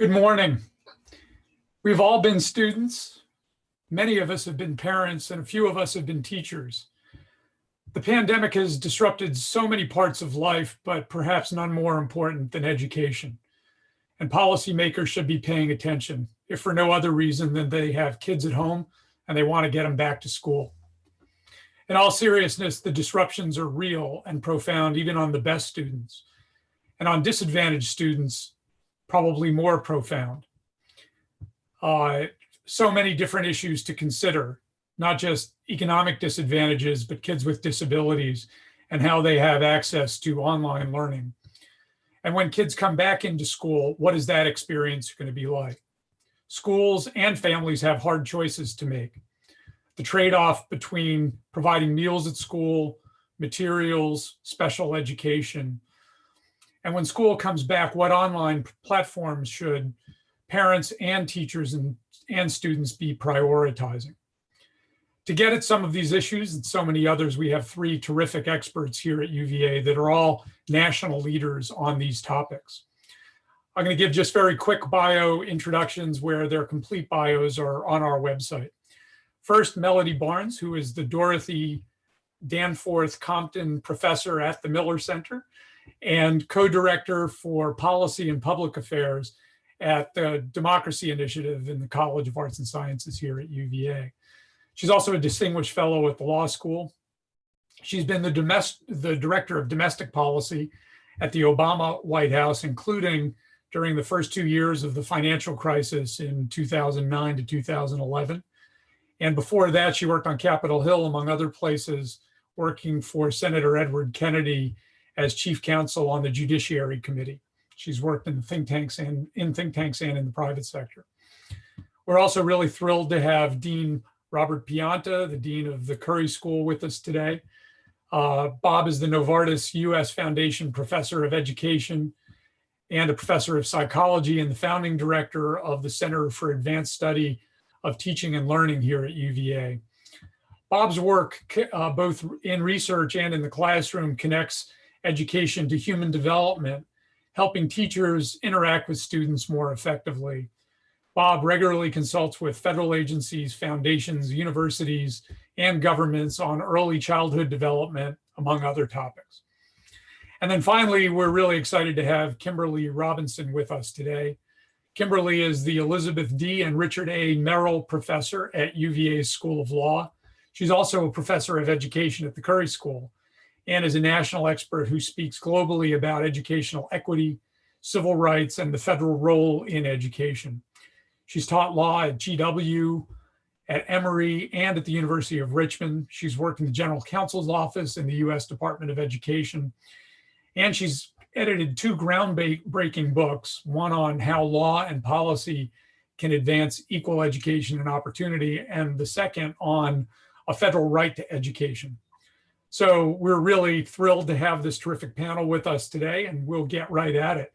Good morning. We've all been students. Many of us have been parents, and a few of us have been teachers. The pandemic has disrupted so many parts of life, but perhaps none more important than education. And policymakers should be paying attention, if for no other reason than they have kids at home and they want to get them back to school. In all seriousness, the disruptions are real and profound, even on the best students. And on disadvantaged students, probably more profound. So many different issues to consider, not just economic disadvantages, but kids with disabilities and how they have access to online learning. And when kids come back into school, what is that experience going to be like? Schools and families have hard choices to make. The trade-off between providing meals at school, materials, special education. And when school comes back, what online platforms should parents and teachers and students be prioritizing? To get at some of these issues and so many others, we have three terrific experts here at UVA that are all national leaders on these topics. I'm going to give just very quick bio introductions where their complete bios are on our website. First, Melody Barnes, who is the Dorothy Danforth Compton Professor at the Miller Center and co-director for policy and public affairs at the Democracy Initiative in the College of Arts and Sciences here at UVA. She's also a distinguished fellow at the law school. She's been the director of domestic policy at the Obama White House, including during the first 2 years of the financial crisis in 2009 to 2011. And before that, she worked on Capitol Hill, among other places, working for Senator Edward Kennedy as chief counsel on the Judiciary Committee. She's worked in think tanks and in the private sector. We're also really thrilled to have Dean Robert Pianta, the Dean of the Curry School, with us today. Bob is the Novartis U.S. Foundation Professor of Education and a Professor of Psychology and the founding director of the Center for Advanced Study of Teaching and Learning here at UVA. Bob's work, both in research and in the classroom, connects education to human development, helping teachers interact with students more effectively. Bob regularly consults with federal agencies, foundations, universities, and governments on early childhood development, among other topics. And then finally, we're really excited to have Kimberly Robinson with us today. Kimberly is the Elizabeth D. and Richard A. Merrill Professor at UVA's School of Law. She's also a professor of education at the Curry School and is a national expert who speaks globally about educational equity, civil rights, and the federal role in education. She's taught law at GW, at Emory, and at the University of Richmond. She's worked in the General Counsel's Office in the U.S. Department of Education. And she's edited two groundbreaking books, one on how law and policy can advance equal education and opportunity, and the second on a federal right to education. So we're really thrilled to have this terrific panel with us today, and we'll get right at it.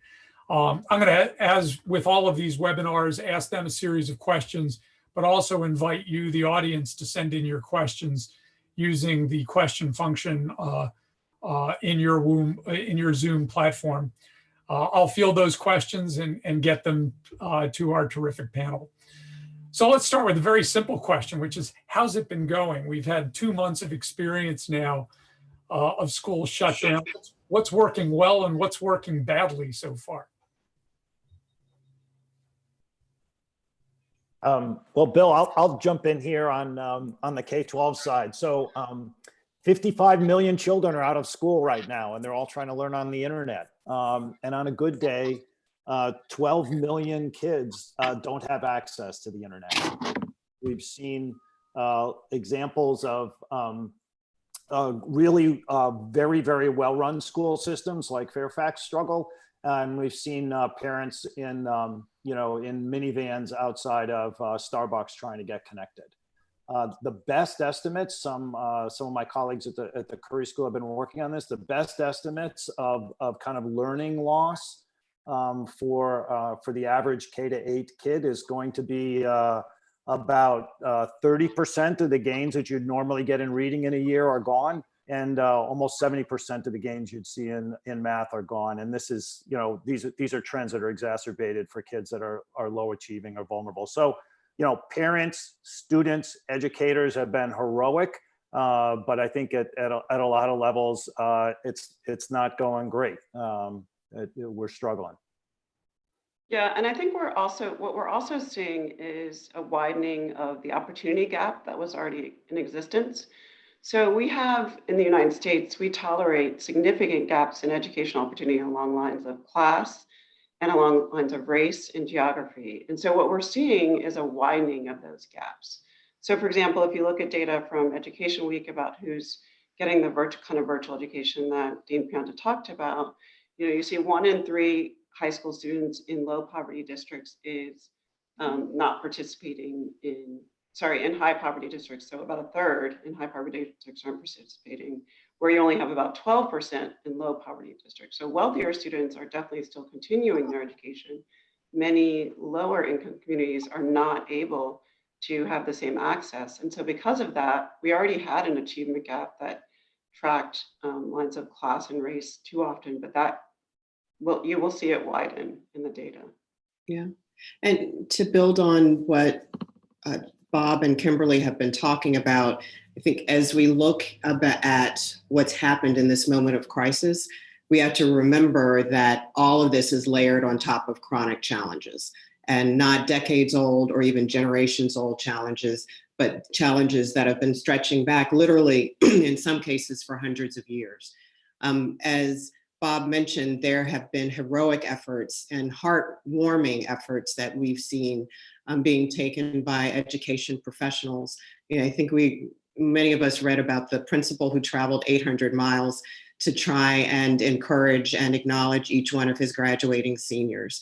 I'm going to, as with all of these webinars, ask them a series of questions, but also invite you, the audience, to send in your questions using the question function in your Zoom platform. I'll field those questions and get them to our terrific panel. So let's start with a very simple question, which is, how's it been going? We've had 2 months of experience now of schools shut down. What's working well and what's working badly so far? Well, Bill, I'll jump in here on the K-12 side. So 55 million children are out of school right now, and they're all trying to learn on the internet. And on a good day, 12 million kids don't have access to the internet. We've seen examples of really very, very well-run school systems like Fairfax struggle. And we've seen parents in, in minivans outside of Starbucks trying to get connected. The best estimates, some of my colleagues at the Curry School have been working on this, the best estimates of kind of learning loss for the average K-8 kid is going to be about 30% of the gains that you'd normally get in reading in a year are gone. and almost 70% of the gains you'd see in math are gone. And this is, you know, these are trends that are exacerbated for kids that are low achieving or vulnerable. So, you know, parents, students, educators have been heroic, but I think at a lot of levels, it's not going great. We're struggling. Yeah, and I think what we're also seeing is a widening of the opportunity gap that was already in existence. So we have, in the United States, we tolerate significant gaps in educational opportunity along lines of class and along lines of race and geography. And so what we're seeing is a widening of those gaps. So for example, if you look at data from Education Week about who's getting the kind of virtual education that Dean Pianta talked about, you know, you see 1 in 3 high school students in low poverty districts is not participating in high poverty districts. So about a third in high poverty districts aren't participating, where you only have about 12% in low poverty districts. So wealthier students are definitely still continuing their education. Many lower income communities are not able to have the same access. And so because of that, we already had an achievement gap that tracked lines of class and race too often, but you will see it widen in the data. Yeah, and to build on what Bob and Kimberly have been talking about, I think as we look at what's happened in this moment of crisis, we have to remember that all of this is layered on top of chronic challenges, and not decades old or even generations old challenges, but challenges that have been stretching back literally in some cases for hundreds of years. As Bob mentioned, there have been heroic efforts and heartwarming efforts that we've seen being taken by education professionals. You know, I think many of us read about the principal who traveled 800 miles to try and encourage and acknowledge each one of his graduating seniors.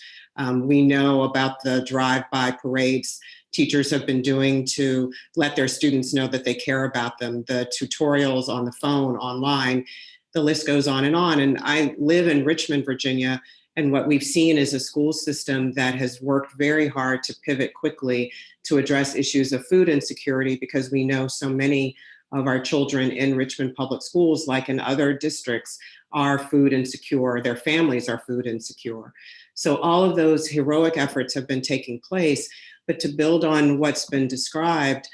We know about the drive-by parades teachers have been doing to let their students know that they care about them, the tutorials on the phone, online. The list goes on. And I live in Richmond, Virginia, and what we've seen is a school system that has worked very hard to pivot quickly to address issues of food insecurity, because we know so many of our children in Richmond public schools, like in other districts, are food insecure. Their families are food insecure. So all of those heroic efforts have been taking place. But to build on what's been described,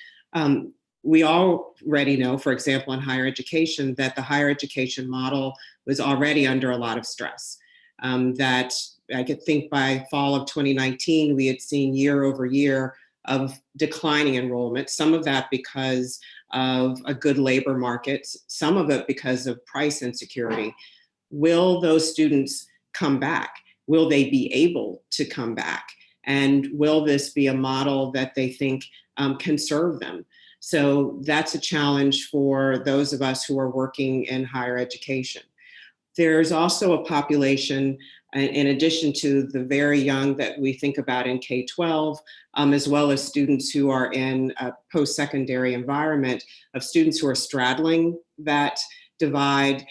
we already know, for example, in higher education, that the higher education model was already under a lot of stress. That I could think by fall of 2019, we had seen year over year of declining enrollment, some of that because of a good labor market, some of it because of price insecurity. Will those students come back? Will they be able to come back? And will this be a model that they think can serve them? So that's a challenge for those of us who are working in higher education. There's also a population, in addition to the very young that we think about in K-12, as well as students who are in a post-secondary environment, of students who are straddling that divide.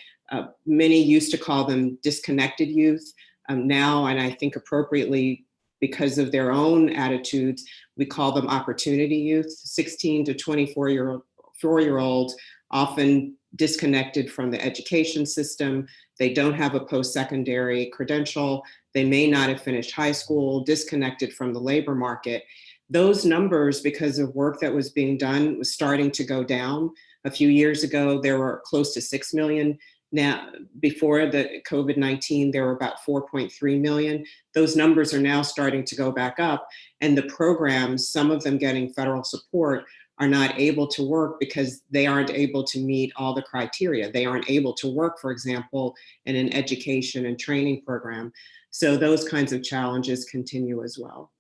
Many used to call them disconnected youth. Now, and I think appropriately, because of their own attitudes, we call them opportunity youth, 16 to 24-year-olds, often disconnected from the education system. They don't have a post-secondary credential. They may not have finished high school, disconnected from the labor market. Those numbers, because of work that was being done, was starting to go down. A few years ago, there were close to 6 million. Now, before the COVID-19, there were about 4.3 million. Those numbers are now starting to go back up. And the programs, some of them getting federal support, are not able to work because they aren't able to meet all the criteria. They aren't able to work, for example, in an education and training program. So those kinds of challenges continue as well.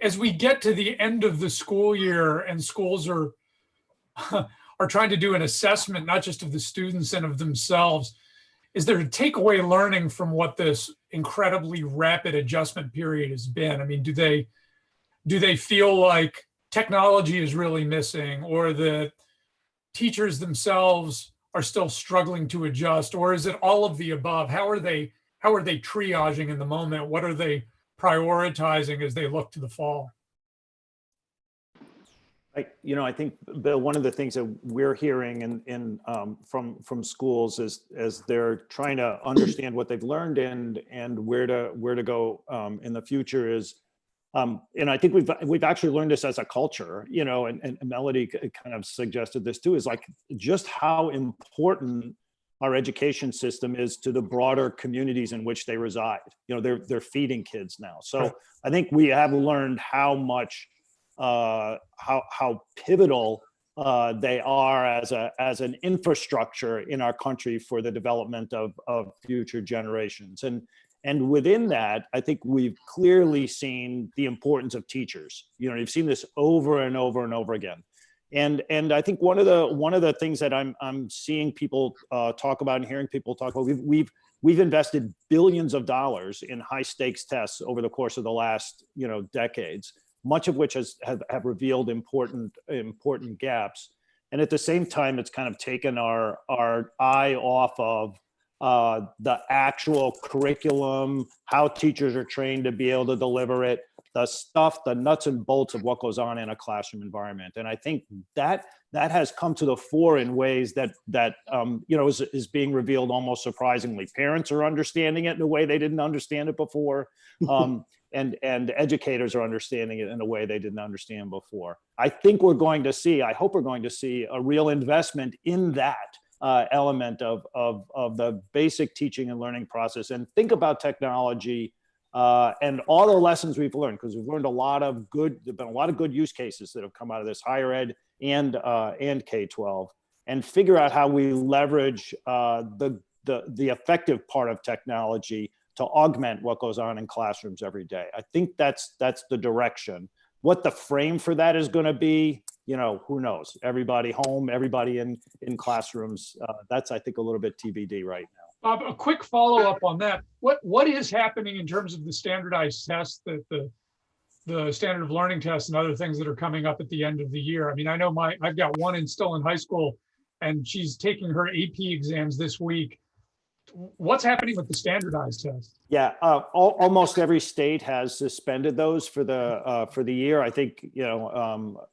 As we get to the end of the school year and schools are trying to do an assessment, not just of the students and of themselves, is there a takeaway learning from what this incredibly rapid adjustment period has been? I mean, do they feel like technology is really missing, or the teachers themselves are still struggling to adjust, or is it all of the above? How are they triaging in the moment? What are they prioritizing as they look to the fall? I think, Bill, one of the things that we're hearing from schools is as they're trying to understand what they've learned and where to go in the future is, and I think we've actually learned this as a culture, and Melody kind of suggested this too, is like just how important our education system is to the broader communities in which they reside. They're feeding kids now, so I think we have learned how much. How pivotal they are as an infrastructure in our country for the development of future generations. And within that, I think we've clearly seen the importance of teachers. You've seen this over and over and over again. And I think one of the things that I'm seeing people talk about and hearing people talk about, we've invested billions of dollars in high stakes tests over the course of the last decades, much of which have revealed important gaps. And at the same time, it's kind of taken our eye off of the actual curriculum, how teachers are trained to be able to deliver it, the nuts and bolts of what goes on in a classroom environment. And I think that has come to the fore in ways that is being revealed almost surprisingly. Parents are understanding it in a way they didn't understand it before. And educators are understanding it in a way they didn't understand before. I hope we're going to see a real investment in that element of the basic teaching and learning process, and think about technology and all the lessons we've learned, because we've learned there've been a lot of good use cases that have come out of this, higher ed and K-12, and figure out how we leverage the effective part of technology to augment what goes on in classrooms every day. I think that's the direction. What the frame for that is going to be, who knows? Everybody home, everybody in classrooms. That's, I think, a little bit TBD right now. Bob, a quick follow-up on that. What is happening in terms of the standardized tests, that the standard of learning tests and other things that are coming up at the end of the year? I mean, I know I've got one still in high school, and she's taking her AP exams this week. What's happening with the standardized test? Yeah, almost every state has suspended those for the year. I think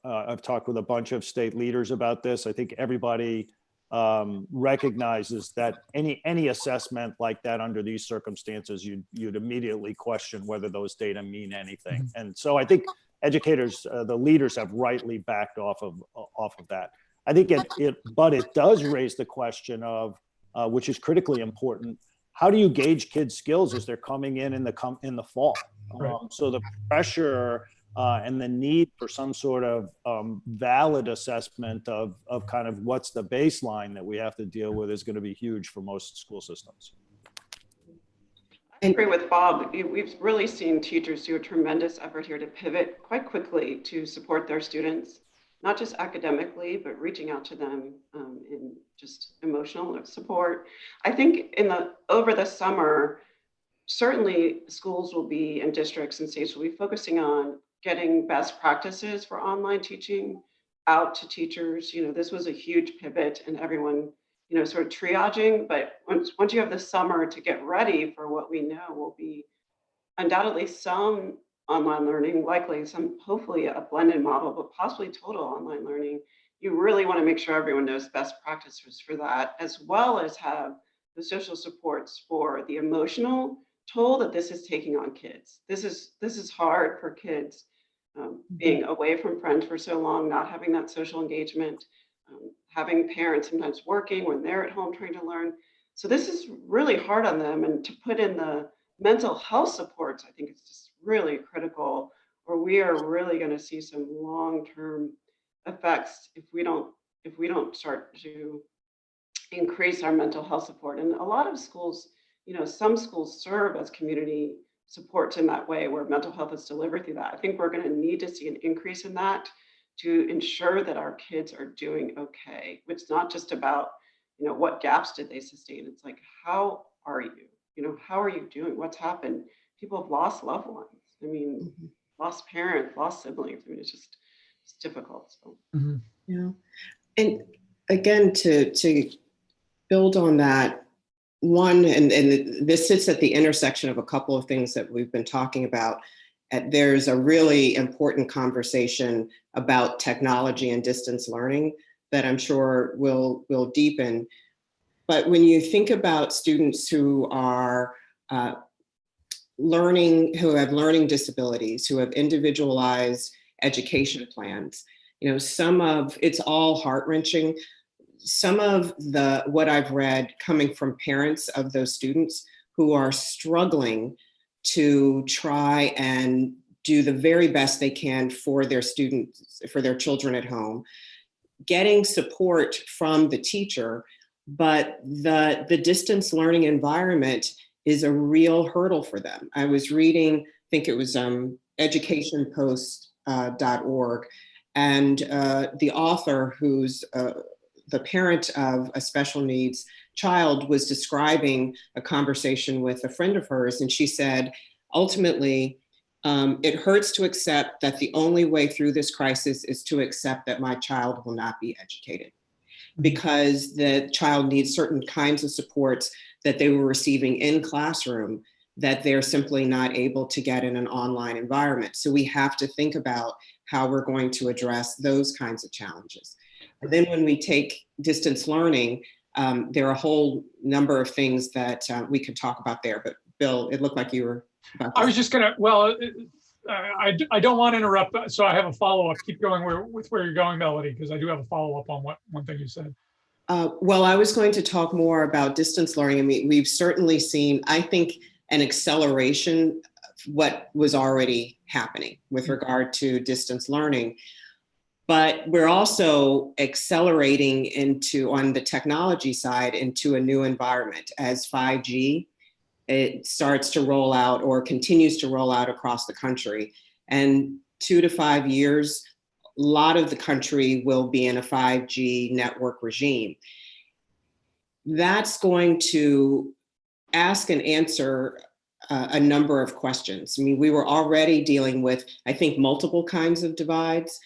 I've talked with a bunch of state leaders about this. I think everybody recognizes that any assessment like that under these circumstances, you'd immediately question whether those data mean anything. Mm-hmm. And so I think educators, the leaders, have rightly backed off of that. I think but it does raise the question of, which is critically important, how do you gauge kids' skills as they're coming in the fall? Right. So the pressure and the need for some sort of valid assessment of kind of what's the baseline that we have to deal with is going to be huge for most school systems. I agree with Bob. We've really seen teachers do a tremendous effort here to pivot quite quickly to support their students, not just academically, but reaching out to them in just emotional support. I think over the summer, certainly schools will be, and districts and states will be focusing on getting best practices for online teaching out to teachers. This was a huge pivot, and everyone, sort of triaging. But once you have the summer to get ready for what we know will be undoubtedly some online learning, likely hopefully a blended model, but possibly total online learning, you really want to make sure everyone knows best practices for that, as well as have the social supports for the emotional toll that this is taking on kids. This is hard for kids, being away from friends for so long, not having that social engagement, having parents sometimes working when they're at home trying to learn. So this is really hard on them, and to put in the mental health supports, I think it's just really critical, or we are really going to see some long-term effects if we don't start to increase our mental health support. And a lot of schools, some schools serve as community supports in that way, where mental health is delivered through that. I think we're going to need to see an increase in that to ensure that our kids are doing okay. It's not just about, what gaps did they sustain? It's like, how are you? How are you doing? What's happened? People have lost loved ones. I mean, lost parents, lost siblings. I mean, it's difficult. So. Mm-hmm. Yeah. And again, to build on that, one, and this sits at the intersection of a couple of things that we've been talking about, there's a really important conversation about technology and distance learning that I'm sure will deepen. But when you think about students who are who have learning disabilities, who have individualized education plans, it's all heart-wrenching. Some of what I've read coming from parents of those students who are struggling to try and do the very best they can for their students, for their children at home, getting support from the teacher, but the distance learning environment is a real hurdle for them. I was reading, I think it was educationpost.org, and the author, who's the parent of a special needs child, was describing a conversation with a friend of hers, and she said, ultimately, it hurts to accept that the only way through this crisis is to accept that my child will not be educated, because the child needs certain kinds of supports that they were receiving in classroom that they're simply not able to get in an online environment. So we have to think about how we're going to address those kinds of challenges. And then when we take distance learning, there are a whole number of things that we could talk about there. But Bill, it looked like you were about to. I was just gonna, I don't want to interrupt, so I have a follow-up. Keep going with where you're going, Melody, because I do have a follow-up on one thing you said. Well, I was going to talk more about distance learning. I mean, we've certainly seen, I think, an acceleration of what was already happening with regard to distance learning. But we're also accelerating on the technology side, into a new environment as 5G, it starts to roll out or continues to roll out across the country. And 2 to 5 years, a lot of the country will be in a 5G network regime. That's going to ask and answer a number of questions. I mean, we were already dealing with, I think, multiple kinds of divides.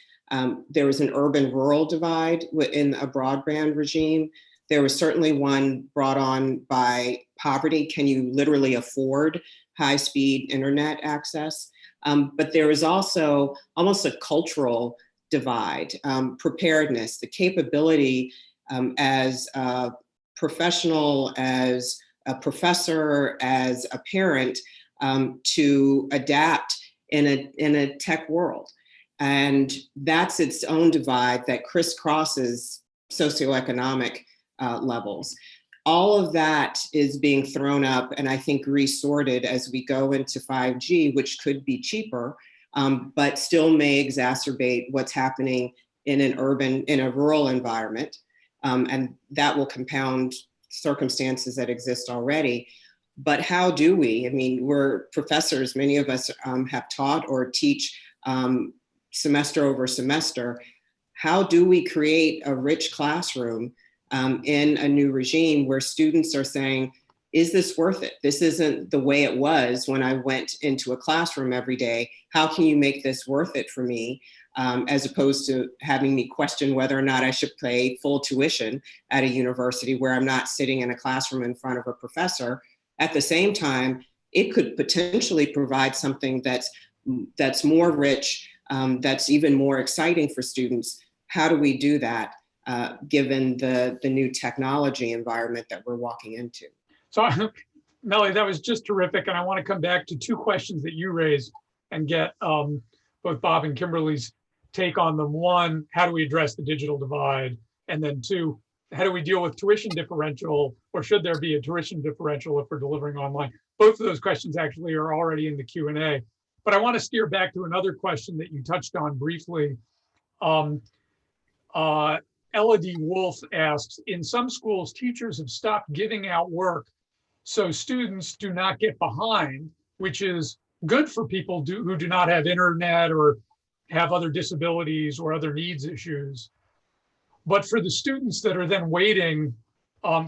There was an urban-rural divide in a broadband regime. There was certainly one brought on by poverty. Can you literally afford high-speed internet access? But there was also almost a cultural divide, preparedness, the capability as a professional, as a professor, as a parent, to adapt in a tech world. And that's its own divide that crisscrosses socioeconomic levels. All of that is being thrown up and I think resorted as we go into 5G, which could be cheaper, but still may exacerbate what's happening in a rural environment. And that will compound circumstances that exist already. But how do we? I mean, we're professors, many of us have taught or teach semester over semester. How do we create a rich classroom in a new regime where students are saying, is this worth it? This isn't the way it was when I went into a classroom every day. How can you make this worth it for me? As opposed to having me question whether or not I should pay full tuition at a university where I'm not sitting in a classroom in front of a professor. At the same time, it could potentially provide something that's more rich, that's even more exciting for students. How do we do that given the new technology environment that we're walking into? So, Melody, that was just terrific. And I want to come back to two questions that you raised and get both Bob and Kimberly's take on them. One, how do we address the digital divide? And then two, how do we deal with tuition differential, or should there be a tuition differential if we're delivering online? Both of those questions actually are already in the Q&A. But I want to steer back to another question that you touched on briefly. Elodie Wolf asks, in some schools, teachers have stopped giving out work so students do not get behind, which is good for people who do not have internet or have other disabilities or other needs issues. But for the students that are then waiting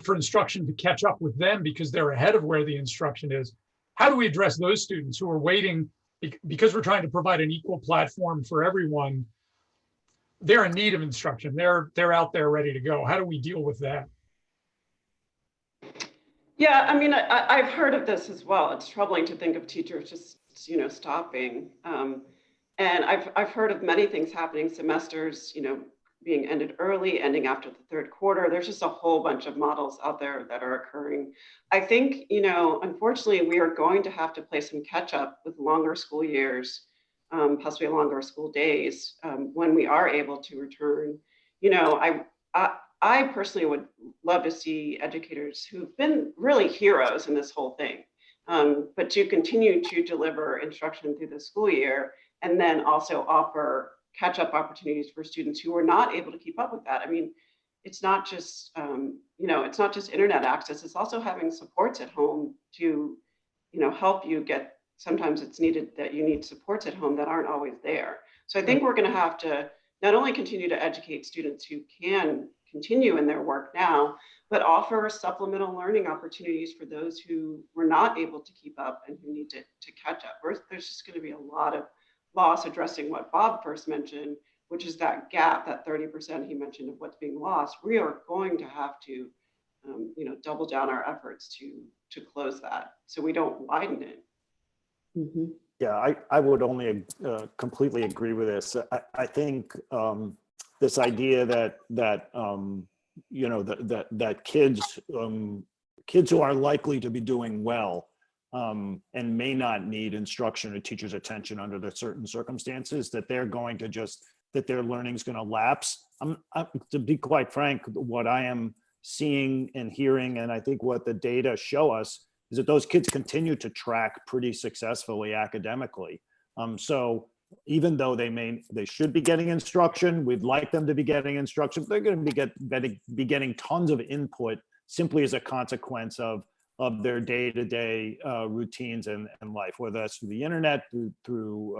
for instruction to catch up with them because they're ahead of where the instruction is, how do we address those students who are waiting because we're trying to provide an equal platform for everyone? They're in need of instruction. They're out there ready to go. How do we deal with that? Yeah, I mean, I've heard of this as well. It's troubling to think of teachers just just, stopping. And I've heard of many things happening, semesters, being ended early, ending after the third quarter. There's just a whole bunch of models out there that are occurring. I think, unfortunately, we are going to have to play some catch up with longer school years, possibly longer school days, when we are able to return. I personally would love to see educators who've been really heroes in this whole thing, but to continue to deliver instruction through the school year, and then also offer catch-up opportunities for students who are not able to keep up with that. I mean, it's not just it's not just internet access. It's also having supports at home to help you get. Sometimes it's needed that you need supports at home that aren't always there. So I think we're going to have to not only continue to educate students who can continue in their work now, but offer supplemental learning opportunities for those who were not able to keep up and who need to catch up. There's just going to be a lot of loss, addressing what Bob first mentioned, which is that gap, that 30% he mentioned of what's being lost. We are going to have to, double down our efforts to close that so we don't widen it. Mm-hmm. Yeah, I would only completely agree with this. I think this idea that kids who are likely to be doing well and may not need instruction or teacher's attention under the certain circumstances, that they're going to that their learning is going to lapse. To be quite frank, what I am seeing and hearing, and I think what the data show us, is that those kids continue to track pretty successfully academically. So even though they should be getting instruction, we'd like them to be getting instruction, but they're going to be getting tons of input simply as a consequence of their day-to-day routines and life, whether that's through the internet, through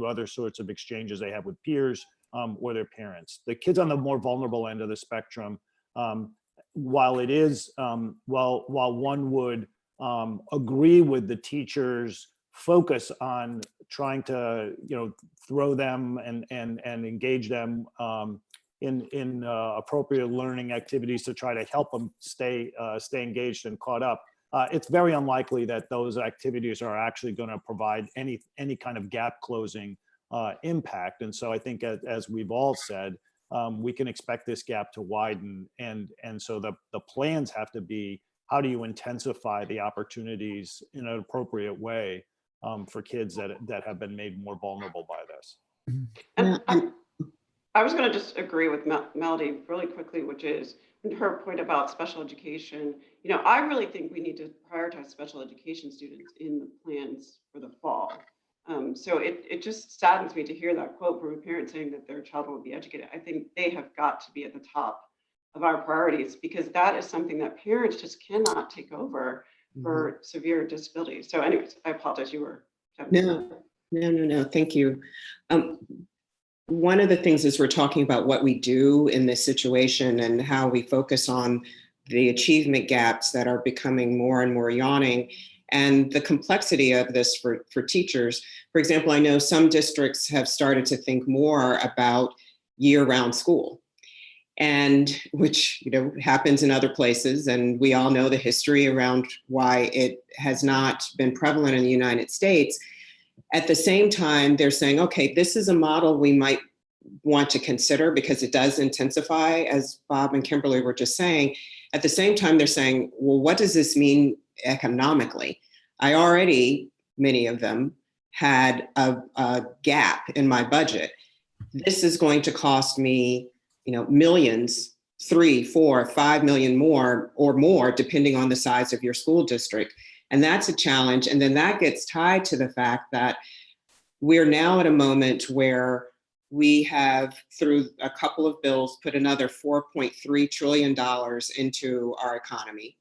other sorts of exchanges they have with peers or their parents. The kids on the more vulnerable end of the spectrum, while it is, while one would agree with the teachers' focus on trying to throw them and engage them in appropriate learning activities to try to help them stay engaged and caught up. It's very unlikely that those activities are actually going to provide any kind of gap closing impact. And so I think, as we've all said, we can expect this gap to widen. And so the plans have to be, how do you intensify the opportunities in an appropriate way for kids that have been made more vulnerable by this? And I was going to just agree with Melody really quickly, which is her point about special education. I really think we need to prioritize special education students in the plans for the fall. So it just saddens me to hear that quote from a parent saying that their child will be educated. I think they have got to be at the top of our priorities, because that is something that parents just cannot take over for severe disabilities. So anyways, I apologize, you were. No, thank you. One of the things is we're talking about what we do in this situation and how we focus on the achievement gaps that are becoming more and more yawning, and the complexity of this for teachers. For example, I know some districts have started to think more about year-round school, and which happens in other places, and we all know the history around why it has not been prevalent in the United States. At the same time, they're saying, okay, this is a model we might want to consider because it does intensify, as Bob and Kimberly were just saying. At the same time, they're saying, well, what does this mean economically? I already, many of them, had a gap in my budget. This is going to cost me millions, 3, 4, 5 million more or more, depending on the size of your school district. And that's a challenge. And then that gets tied to the fact that we're now at a moment where we have, through a couple of bills, put another $4.3 trillion into our economy.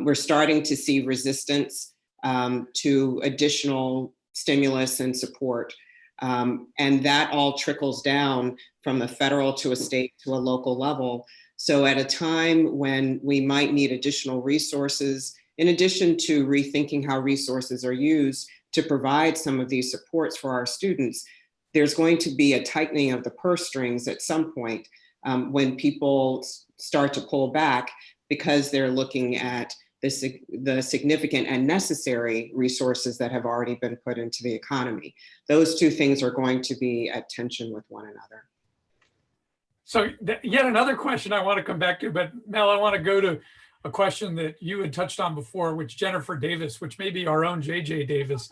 We're starting to see resistance to additional stimulus and support. And that all trickles down from a federal to a state to a local level. So at a time when we might need additional resources, in addition to rethinking how resources are used to provide some of these supports for our students, there's going to be a tightening of the purse strings at some point when people start to pull back, because they're looking at the significant and necessary resources that have already been put into the economy. Those two things are going to be at tension with one another. So yet another question I want to come back to, but Mel, I want to go to a question that you had touched on before, which Jennifer Davis, which may be our own JJ Davis,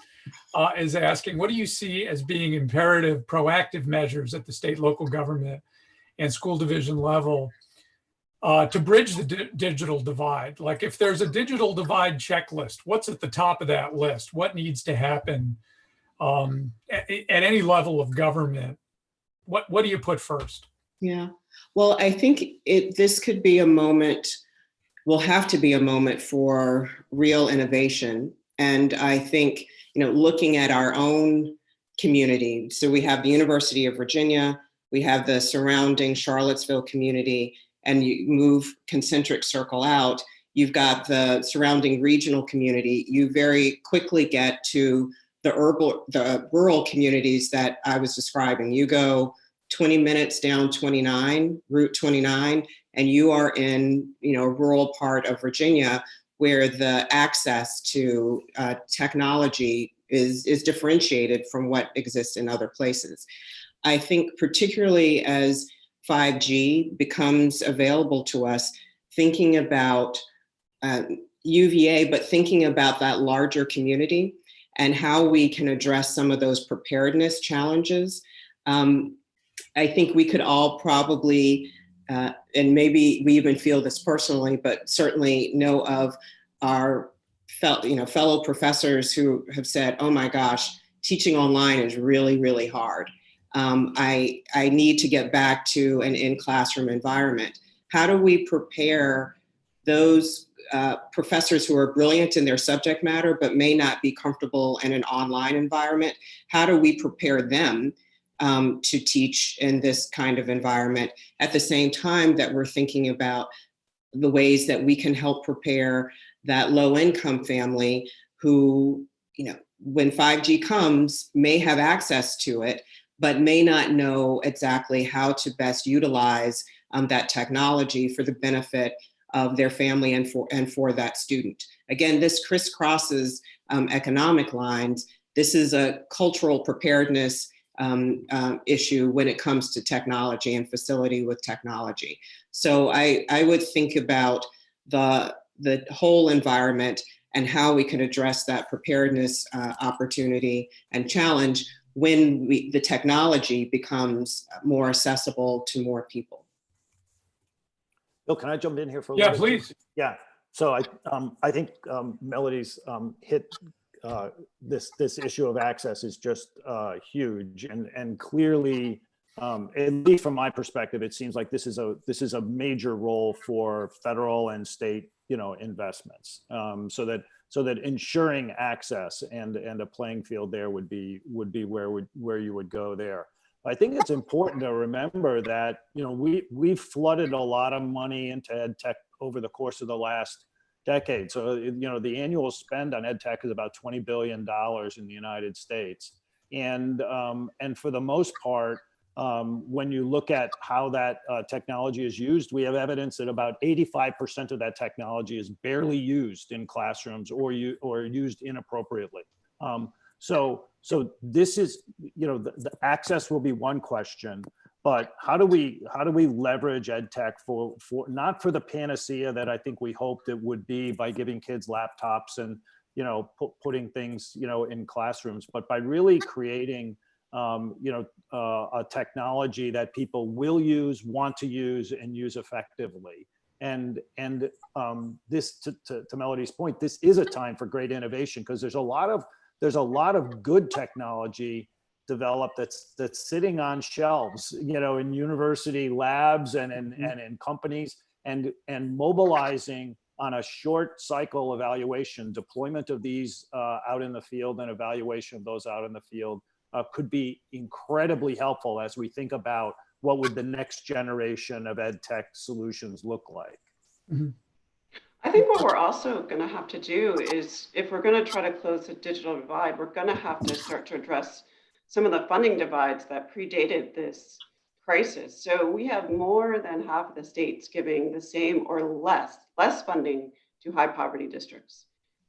is asking. What do you see as being imperative, proactive measures at the state, local government, and school division level to bridge the digital divide? Like, if there's a digital divide checklist, what's at the top of that list? What needs to happen at any level of government? What do you put first? Yeah, well, I think this could be a moment, will have to be a moment for real innovation. And I think, looking at our own community, so we have the University of Virginia, we have the surrounding Charlottesville community, and you move concentric circle out, you've got the surrounding regional community. You very quickly get to the rural communities that I was describing. You go 20 minutes down Route 29, and you are in, a rural part of Virginia where the access to technology is differentiated from what exists in other places. I think particularly as 5G becomes available to us, thinking about UVA, but thinking about that larger community and how we can address some of those preparedness challenges. I think we could all probably, and maybe we even feel this personally, but certainly know of our fellow professors who have said, oh my gosh, teaching online is really, really hard. I need to get back to an in-classroom environment. How do we prepare those professors who are brilliant in their subject matter, but may not be comfortable in an online environment? How do we prepare them to teach in this kind of environment at the same time that we're thinking about the ways that we can help prepare that low-income family who, when 5G comes, may have access to it, but may not know exactly how to best utilize that technology for the benefit of their family and for that student. Again, this crisscrosses economic lines. This is a cultural preparedness issue when it comes to technology and facility with technology. So I would think about the whole environment and how we can address that preparedness opportunity and challenge when the technology becomes more accessible to more people. Bill, can I jump in here for a Yeah, little bit? please. Yeah. So I think Melody's hit this issue of access is just huge, and clearly, at least from my perspective, it seems like this is a major role for federal and state investments, so that ensuring access and a playing field there would be where you would go there. I think it's important to remember that we've flooded a lot of money into ed tech over the course of the last decade. So the annual spend on ed tech is about $20 billion in the United States, and for the most part, when you look at how that technology is used, we have evidence that about 85% of that technology is barely used in classrooms or used inappropriately. So this is, the access will be one question, but how do we leverage ed tech for not for the panacea that I think we hoped it would be by giving kids laptops and putting things in classrooms, but by really creating a technology that people will use, want to use, and use effectively. And this, to Melody's point, this is a time for great innovation, because there's a lot of good technology developed that's sitting on shelves, in university labs and in companies, and mobilizing on a short cycle evaluation, deployment of these out in the field and evaluation of those out in the field could be incredibly helpful as we think about what would the next generation of ed tech solutions look like. Mm-hmm. I think what we're also going to have to do is, if we're going to try to close the digital divide, we're going to have to start to address some of the funding divides that predated this crisis. So we have more than half of the states giving the same or less funding to high poverty districts.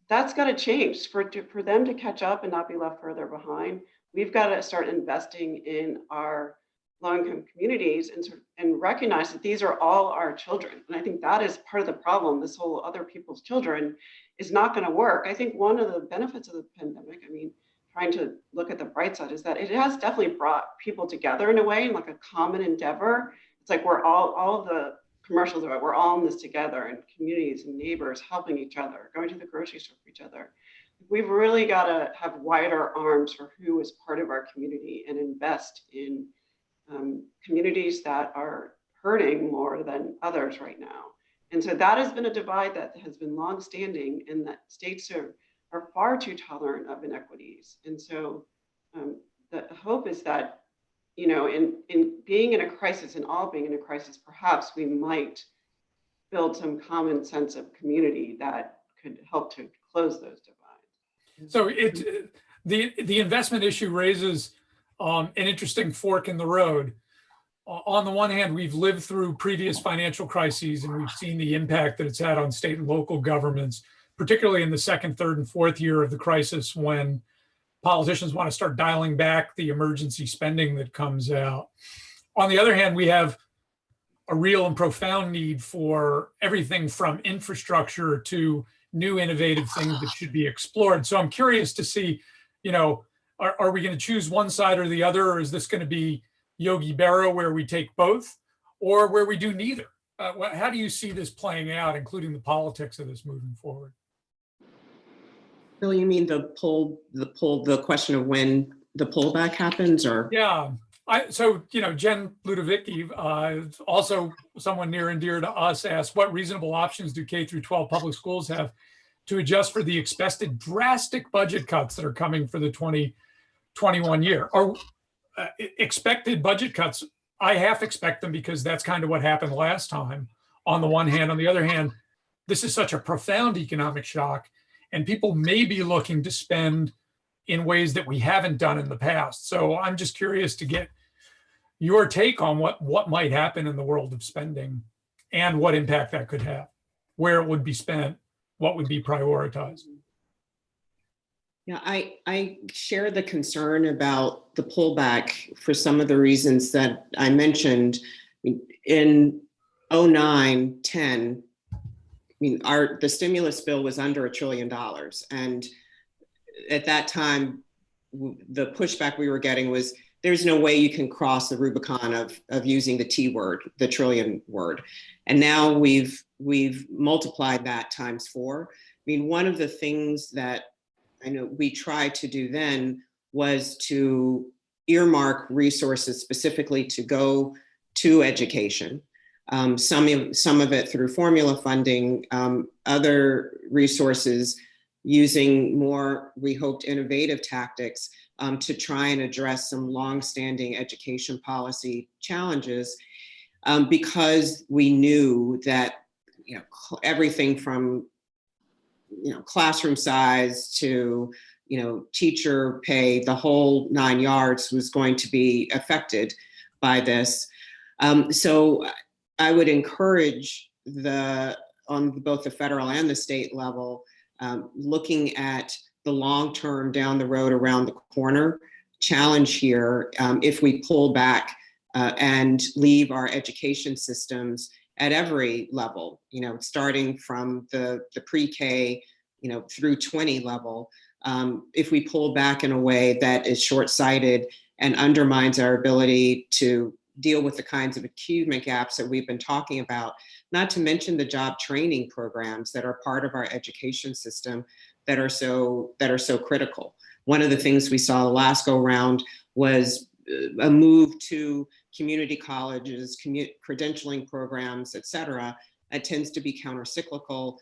That's got to change for them to catch up and not be left further behind. We've got to start investing in our low-income communities and recognize that these are all our children. And I think that is part of the problem. This whole other people's children is not going to work. I think one of the benefits of the pandemic, I mean, trying to look at the bright side, is that it has definitely brought people together in a way, in like a common endeavor. It's like we're all of the commercials about we're all in this together, and communities and neighbors helping each other, going to the grocery store for each other. We've really got to have wider arms for who is part of our community and invest in communities that are hurting more than others right now. And so that has been a divide that has been longstanding, and that states are far too tolerant of inequities. And so the hope is that, you know, in being in a crisis and all being in a crisis, perhaps we might build some common sense of community that could help to close those divides. So the investment issue raises an interesting fork in the road. On the one hand, we've lived through previous financial crises, and we've seen the impact that it's had on state and local governments, particularly in the second, third, and fourth year of the crisis, when politicians want to start dialing back the emergency spending that comes out. On the other hand, we have a real and profound need for everything from infrastructure to new innovative things that should be explored. So I'm curious to see, you know, are we going to choose one side or the other, or is this going to be Yogi Berra where we take both, or where we do neither? How do you see this playing out, including the politics of this moving forward? Bill, you mean the question of when the pullback happens, or? Yeah. So, you know, Jen Ludovicki, also someone near and dear to us, asked, what reasonable options do K through 12 public schools have to adjust for the expected drastic budget cuts that are coming for the 2021 year? Or expected budget cuts, I half expect them because that's kind of what happened last time, on the one hand. On the other hand, this is such a profound economic shock, and people may be looking to spend in ways that we haven't done in the past. So I'm just curious to get your take on what might happen in the world of spending and what impact that could have, where it would be spent, what would be prioritized. Yeah, I share the concern about the pullback for some of the reasons that I mentioned. In 09, 10, I mean, the stimulus bill was under $1 trillion. And at that time, the pushback we were getting was, there's no way you can cross the Rubicon of using the T word, the trillion word. And now we've multiplied that times 4. I mean, one of the things that I know we tried to do then was to earmark resources specifically to go to education. Some of it through formula funding, other resources using more, we hoped, innovative tactics to try and address some longstanding education policy challenges, because we knew that, you know, everything from, you know, classroom size to, you know, teacher pay, the whole 9 yards was going to be affected by this. So I would encourage on both the federal and the state level, looking at the long-term down the road around the corner challenge here. If we pull back and leave our education systems at every level, you know, starting from the pre-K, you know, through 20 level, if we pull back in a way that is short-sighted and undermines our ability to deal with the kinds of achievement gaps that we've been talking about, not to mention the job training programs that are part of our education system that are so critical. One of the things we saw the last go round was a move to community colleges, credentialing programs, et cetera. That tends to be countercyclical.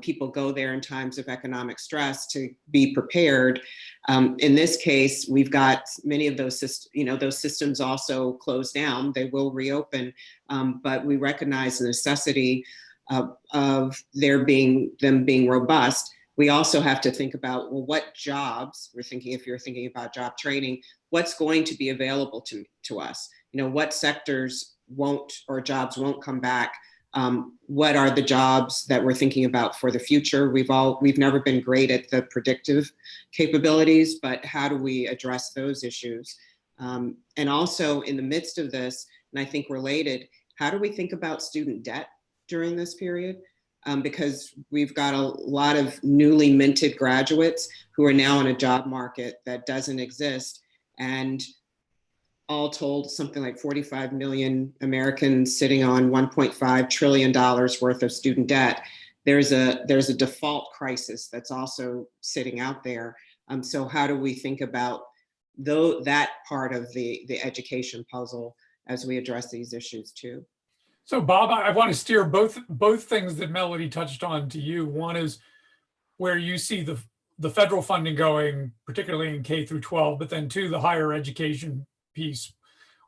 People go there in times of economic stress to be prepared. In this case, we've got many of those systems also closed down. They will reopen, but we recognize the necessity of them being robust. We also have to think about, well, what jobs, if you're thinking about job training, what's going to be available to us? You know, what sectors jobs won't come back What are the jobs that we're thinking about for the future? We've never been great at the predictive capabilities, but how do we address those issues? And also in the midst of this, and I think related, how do we think about student debt during this period? Because we've got a lot of newly minted graduates who are now in a job market that doesn't exist. And all told, something like 45 million Americans sitting on $1.5 trillion worth of student debt. There's a default crisis that's also sitting out there. So how do we think about that part of the education puzzle as we address these issues too? So Bob, I want to steer both things that Melody touched on to you. One is where you see the federal funding going, particularly in K through 12, but then two, the higher education piece.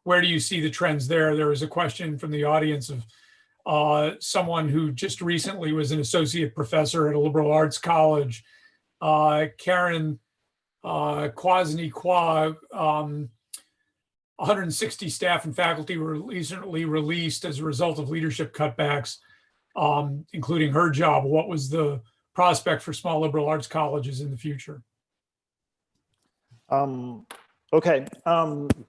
Where do you see the trends there? There was a question from the audience of someone who just recently was an associate professor at a liberal arts college, Karen Kwasny-Kwa. 160 staff and faculty were recently released as a result of leadership cutbacks, including her job. What was the prospect for small liberal arts colleges in the future? Okay,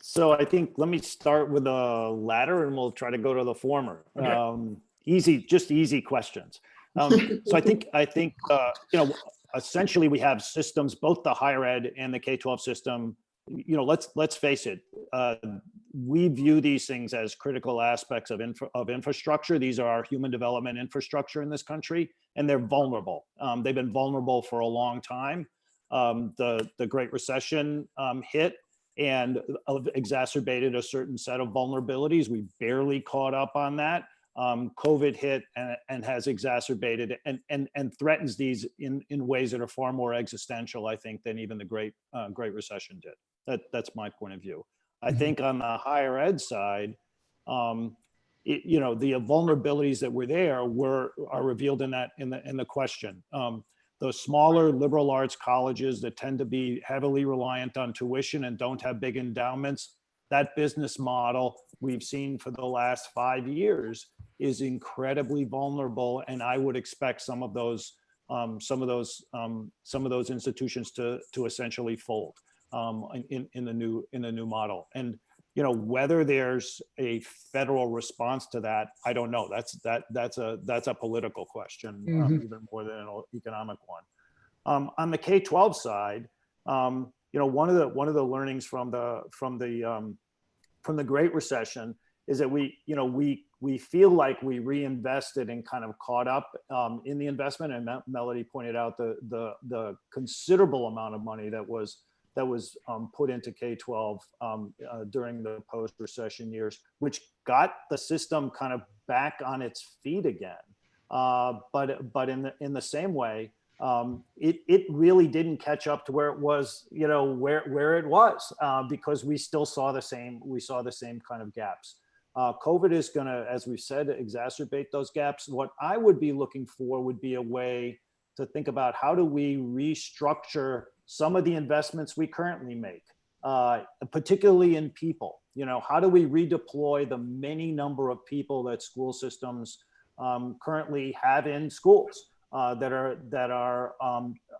so I think let me start with the latter and we'll try to go to the former. Okay. Easy questions. So I think essentially we have systems, both the higher ed and the K-12 system. Let's face it, we view these things as critical aspects of infrastructure. These are our human development infrastructure in this country, and they're vulnerable. They've been vulnerable for a long time. The Great Recession hit and exacerbated a certain set of vulnerabilities. We barely caught up on that. COVID hit and has exacerbated and threatens these in ways that are far more existential, I think, than even the Great Recession did. That's my point of view. I think on the higher ed side, the vulnerabilities that were there are revealed in the question. Those smaller liberal arts colleges that tend to be heavily reliant on tuition and don't have big endowments, that business model we've seen for the last 5 years is incredibly vulnerable, and I would expect some of those institutions to essentially fold in the new model. And whether there's a federal response to that, I don't know. That's a political question, even more than an economic one. On the K-12 side, one of the learnings from the Great Recession is that we feel like we reinvested and kind of caught up in the investment, and Melody pointed out the considerable amount of money that was put into K-12 during the post-recession years, which got the system kind of back on its feet again. But in the same way, it really didn't catch up to where it was, where it was, because we still saw the same kind of gaps. COVID is going to, as we've said, exacerbate those gaps. What I would be looking for would be a way to think about how do we restructure some of the investments we currently make, particularly in people. How do we redeploy the many number of people that school systems currently have in schools that are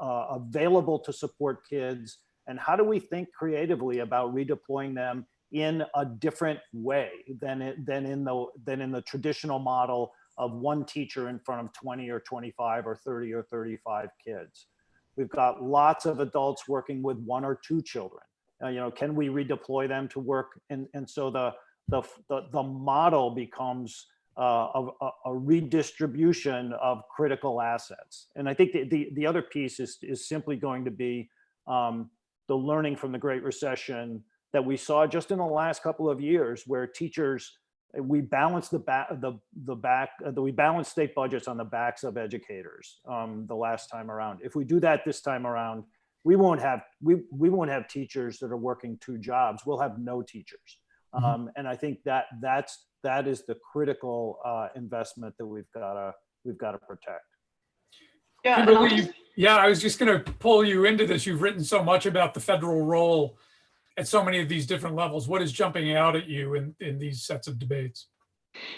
available to support kids, and how do we think creatively about redeploying them in a different way than in the traditional model of one teacher in front of 20 or 25 or 30 or 35 kids. We've got lots of adults working with one or two children. Can we redeploy them to work? And so the model becomes a redistribution of critical assets. And I think the other piece is simply going to be the learning from the Great Recession that we saw just in the last couple of years, where teachers, we balanced we balanced state budgets on the backs of educators the last time around. If we do that this time around, we won't have teachers that are working two jobs. We'll have no teachers. And I think that is the critical investment that we've got to protect. Yeah, Kimberly, I was just going to pull you into this. You've written so much about the federal role at so many of these different levels. What is jumping out at you in these sets of debates?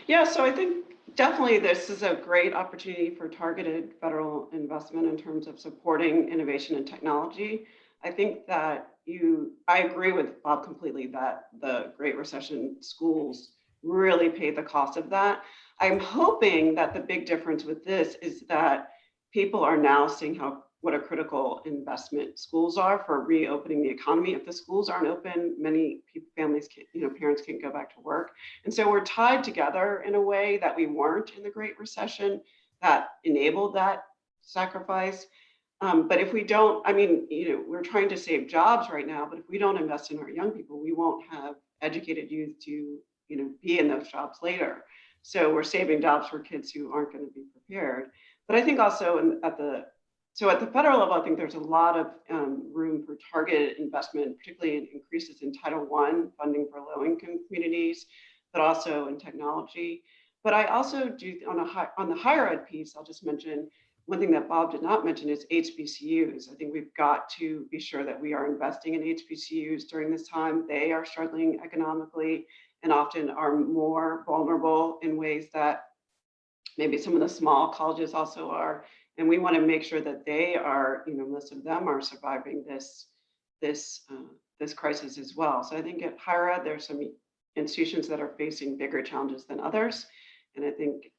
Yeah, so I think Definitely, this is a great opportunity for targeted federal investment in terms of supporting innovation and technology. I think that I agree with Bob completely that the Great Recession schools really paid the cost of that. I'm hoping that the big difference with this is that people are now seeing what a critical investment schools are for reopening the economy. If the schools aren't open, many families can't, parents can't go back to work. And so we're tied together in a way that we weren't in the Great Recession that enabled that sacrifice. But if we don't, we're trying to save jobs right now, but if we don't invest in our young people, we won't have educated youth to, be in those jobs later. So we're saving jobs for kids who aren't going to be prepared. But I think also at the federal level, I think there's a lot of room for targeted investment, particularly in increases in Title I funding for low-income communities, but also in technology. But I also do, on the higher ed piece, I'll just mention one thing that Bob did not mention is HBCUs. I think we've got to be sure that we are investing in HBCUs during this time. They are struggling economically and often are more vulnerable in ways that maybe some of the small colleges also are. And we want to make sure that they are, most of them are surviving this crisis as well. So I think at higher ed, there's some institutions that are facing bigger challenges than others. And I think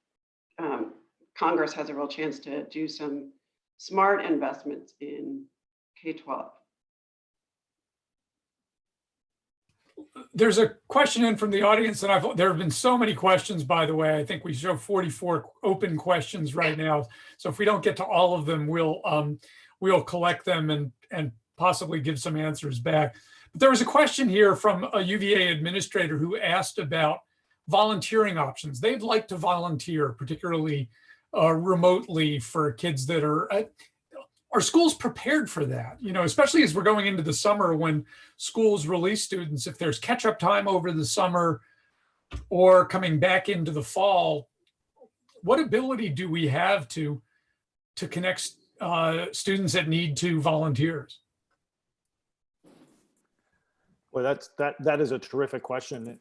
Congress has a real chance to do some smart investments in K-12. There's a question in from the audience, and there have been so many questions, by the way. I think we show 44 open questions right now. So if we don't get to all of them, we'll collect them and possibly give some answers back. But there was a question here from a UVA administrator who asked about volunteering options. They'd like to volunteer, particularly remotely, for kids that are schools prepared for that? Especially as we're going into the summer when schools release students, if there's catch-up time over the summer or coming back into the fall, what ability do we have to connect students that need to volunteers? Well, that is a terrific question.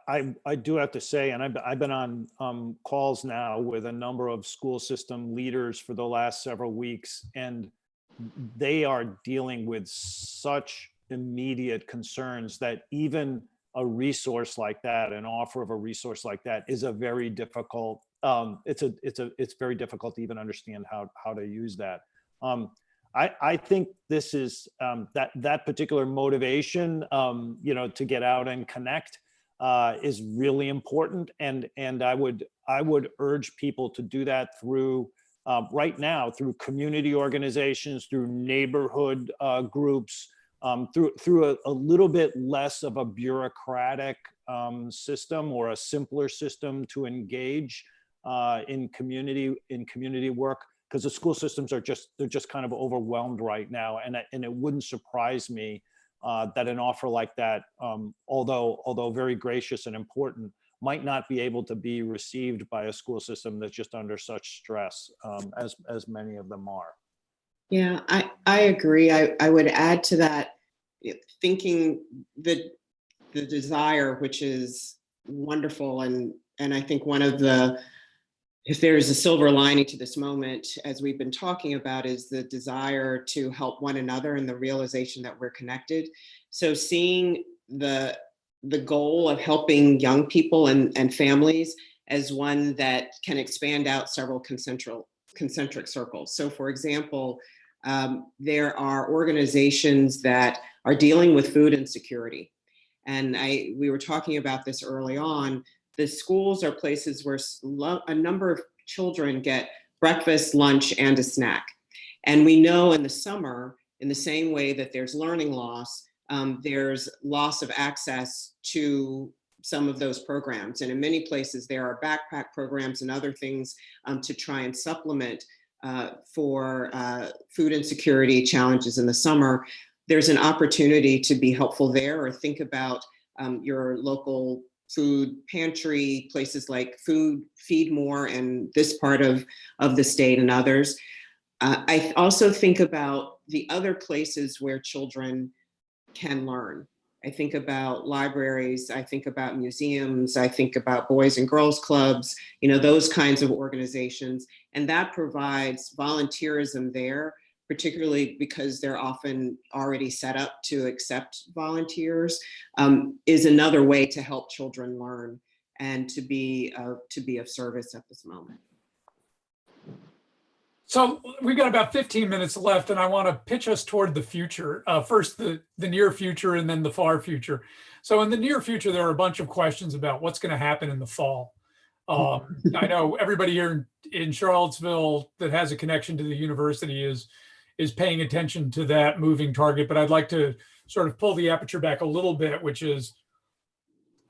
I do have to say, and I've been on calls now with a number of school system leaders for the last several weeks, and they are dealing with such immediate concerns that even a resource like that, an offer of a resource like that, is a very difficult. It's very difficult to even understand how to use that. I think this is that particular motivation, to get out and connect, is really important, and I would urge people to do that through right now through community organizations, through neighborhood groups, through a little bit less of a bureaucratic system or a simpler system to engage in community work. Because the school systems they're just kind of overwhelmed right now, and it wouldn't surprise me that an offer like that, although very gracious and important, might not be able to be received by a school system that's just under such stress, as many of them are. Yeah, I agree. I would add to that, thinking the desire, which is wonderful, and I think one of the, if there is a silver lining to this moment, as we've been talking about, is the desire to help one another and the realization that we're connected. So seeing the goal of helping young people and families as one that can expand out several concentric circles. So for example, there are organizations that are dealing with food insecurity. And we were talking about this early on. The schools are places where a number of children get breakfast, lunch, and a snack. And we know in the summer, in the same way that there's learning loss, there's loss of access to some of those programs. And in many places, there are backpack programs and other things to try and supplement for food insecurity challenges in the summer. There's an opportunity to be helpful there, or think about your local food pantry, places like Feed More and this part of the state and others. I also think about the other places where children can learn. I think about libraries, I think about museums, I think about boys and girls clubs, those kinds of organizations. And that provides volunteerism there, particularly because they're often already set up to accept volunteers, is another way to help children learn and to be of service at this moment. So we've got about 15 minutes left, and I want to pitch us toward the future. First, the near future, and then the far future. So in the near future, there are a bunch of questions about what's going to happen in the fall. I know everybody here in Charlottesville that has a connection to the university is paying attention to that moving target, but I'd like to sort of pull the aperture back a little bit, which is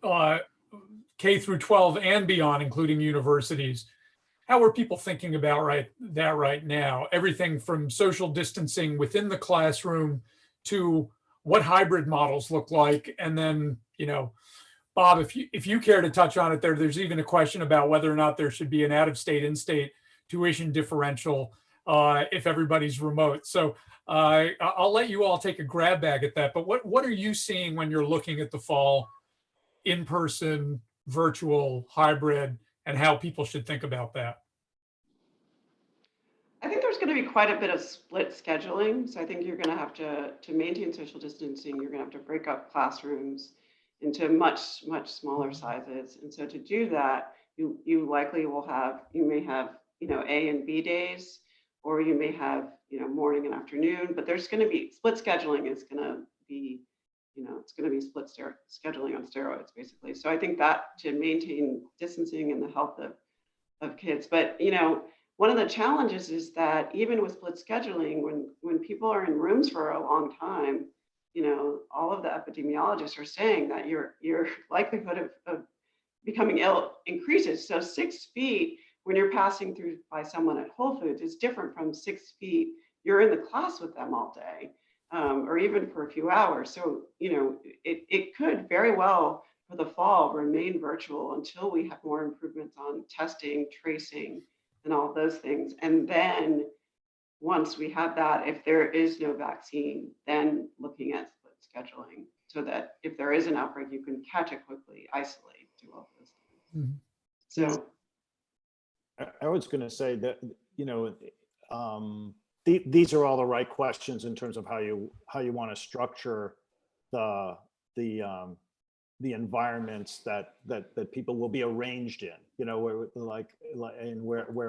K through 12 and beyond, including universities. How are people thinking about that right now? Everything from social distancing within the classroom to what hybrid models look like. And then, Bob, if you care to touch on it, there's even a question about whether or not there should be an out-of-state, in-state tuition differential if everybody's remote. So I'll let you all take a grab bag at that. But what are you seeing when you're looking at the fall, in-person, virtual, hybrid, and how people should think about that? I think there's going to be quite a bit of split scheduling. So I think you're going to have to maintain social distancing, you're going to have to break up classrooms into much, much smaller sizes. And so to do that, you likely may have, A and B days, or you may have, morning and afternoon, but there's going to be split scheduling is going to be, it's going to be split scheduling on steroids, basically. So I think that to maintain distancing and the health of kids. But, one of the challenges is that even with split scheduling, when people are in rooms for a long time, all of the epidemiologists are saying that your likelihood of becoming ill increases. So 6 feet when you're passing through by someone at Whole Foods is different from 6 feet you're in the class with them all day, or even for a few hours. So, it could very well for the fall remain virtual until we have more improvements on testing, tracing, and all of those things. And then once we have that, if there is no vaccine, then looking at split scheduling so that if there is an outbreak, you can catch it quickly, isolate, do all those things. Mm-hmm. So I was going to say that, these are all the right questions in terms of how you want to structure the environments that people will be arranged in, where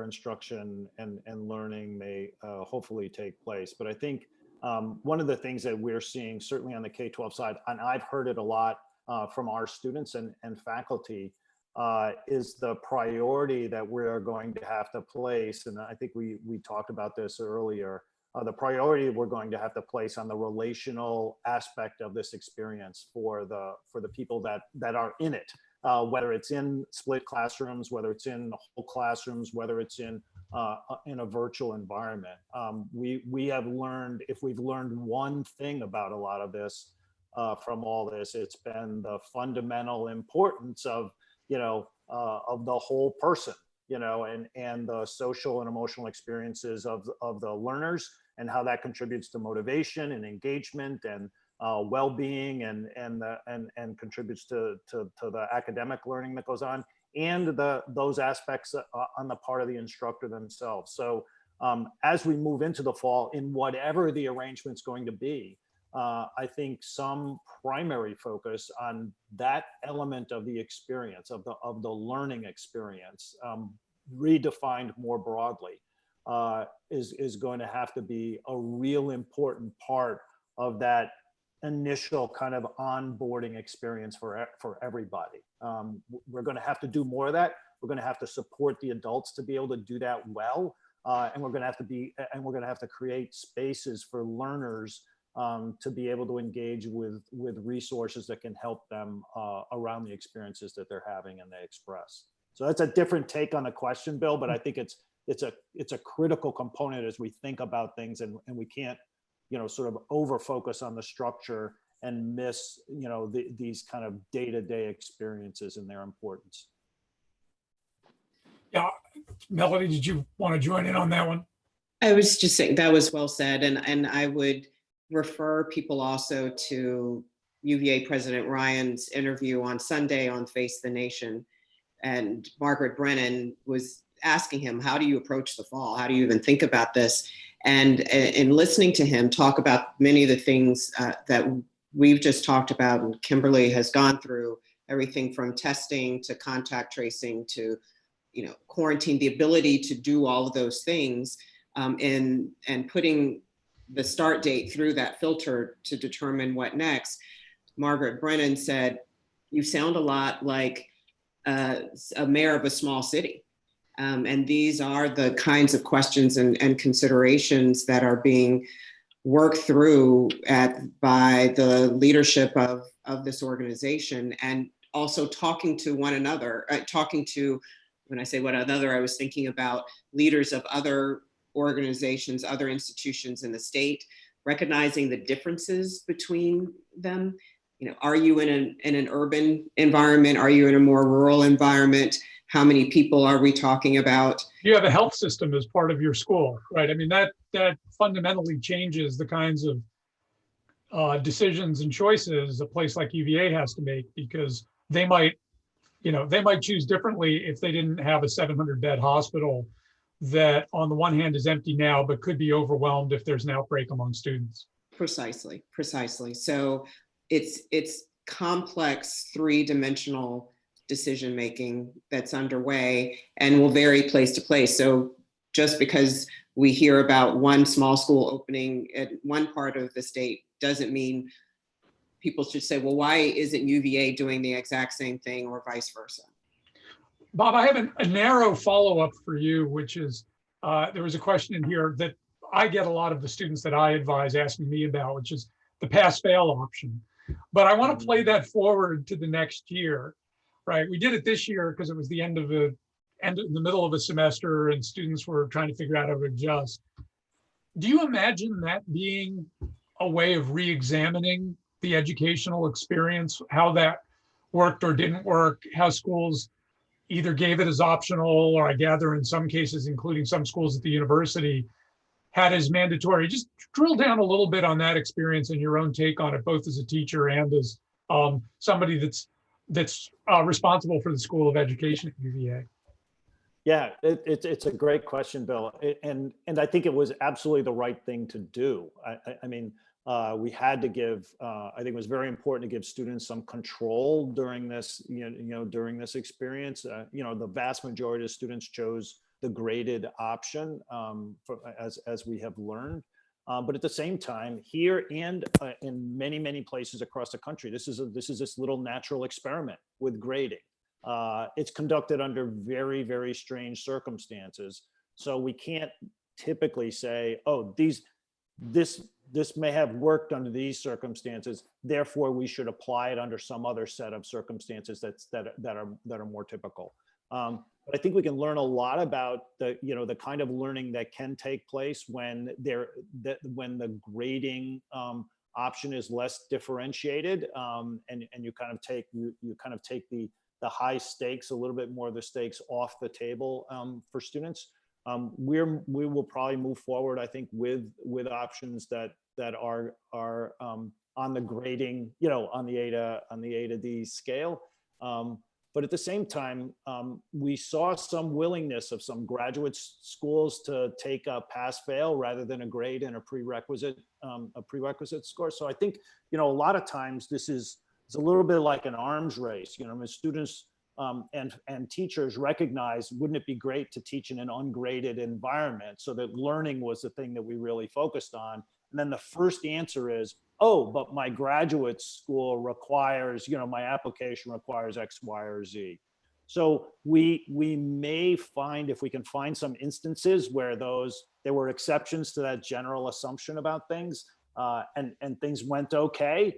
instruction and learning may hopefully take place. But I think one of the things that we're seeing, certainly on the K-12 side, and I've heard it a lot from our students and faculty, is the priority that we're going to have to place. And I think we talked about this earlier. The priority we're going to have to place on the relational aspect of this experience for the people that are in it, whether it's in split classrooms, whether it's in whole classrooms, whether it's in a virtual environment. We have learned, if we've learned one thing about a lot of this from all this, it's been the fundamental importance of the whole person, and the social and emotional experiences of the learners, and how that contributes to motivation and engagement and well-being and contributes to the academic learning that goes on, and those aspects on the part of the instructor themselves. So as we move into the fall, in whatever the arrangement's going to be, I think some primary focus on that element of the experience, of the learning experience, redefined more broadly, is going to have to be a real important part of that initial kind of onboarding experience for everybody. We're going to have to do more of that. We're going to have to support the adults to be able to do that well, and we're going to have to create spaces for learners to be able to engage with resources that can help them around the experiences that they're having and they express. So that's a different take on the question, Bill, but I think it's a critical component as we think about things, and we can't, sort of over focus on the structure and miss, these kind of day-to-day experiences and their importance. Yeah, Melody, did you want to join in on that one? I was just saying that was well said, and I would refer people also to UVA President Ryan's interview on Sunday on Face the Nation. And Margaret Brennan was asking him, how do you approach the fall? How do you even think about this? And in listening to him talk about many of the things that we've just talked about and Kimberly has gone through, everything from testing to contact tracing to, quarantine, the ability to do all of those things, and putting the start date through that filter to determine what next. Margaret Brennan said, you sound a lot like a mayor of a small city. And these are the kinds of questions and considerations that are being worked through by the leadership of this organization, and also talking to one another, when I say one another, I was thinking about leaders of other organizations, other institutions in the state, recognizing the differences between them. Are you in an urban environment? Are you in a more rural environment? How many people are we talking about? You have a health system as part of your school, right? I mean, that fundamentally changes the kinds of decisions and choices a place like UVA has to make, because they might choose differently if they didn't have a 700-bed hospital that on the one hand is empty now, but could be overwhelmed if there's an outbreak among students. Precisely. So it's complex, three-dimensional decision-making that's underway and will vary place to place. So just because we hear about one small school opening at one part of the state doesn't mean people should say, well, why isn't UVA doing the exact same thing, or vice versa? Bob, I have a narrow follow-up for you, which is, there was a question in here that I get a lot of the students that I advise asking me about, which is the pass-fail option. But I want to play that forward to the next year, right? We did it this year because it was the end in the middle of a semester and students were trying to figure out how to adjust. Do you imagine that being a way of re-examining the educational experience, how that worked or didn't work, how schools either gave it as optional, or I gather in some cases, including some schools at the university, had as mandatory? Just drill down a little bit on that experience and your own take on it, both as a teacher and as somebody that's responsible for the School of Education at UVA. Yeah, it's a great question, Bill, and I think it was absolutely the right thing to do. I mean, we had to give. I think it was very important to give students some control during this. During this experience, the vast majority of students chose the graded option, as we have learned. But at the same time, here and in many places across the country, this is this little natural experiment with grading. It's conducted under very strange circumstances, so we can't typically say, oh, this may have worked under these circumstances, therefore we should apply it under some other set of circumstances that are more typical. But I think we can learn a lot about the kind of learning that can take place when the grading option is less differentiated, and you kind of take the high stakes, a little bit more of the stakes off the table for students. We will probably move forward, I think, with options that are on the grading, on the A to D scale. But at the same time, we saw some willingness of some graduate schools to take a pass-fail rather than a grade and a prerequisite score. So I think, a lot of times it's a little bit like an arms race. When students and teachers recognize, wouldn't it be great to teach in an ungraded environment, so that learning was the thing that we really focused on. And then the first answer is, oh, but my graduate school requires, my application requires X, Y, or Z. So we may find, if we can find some instances where there were exceptions to that general assumption about things, and things went okay,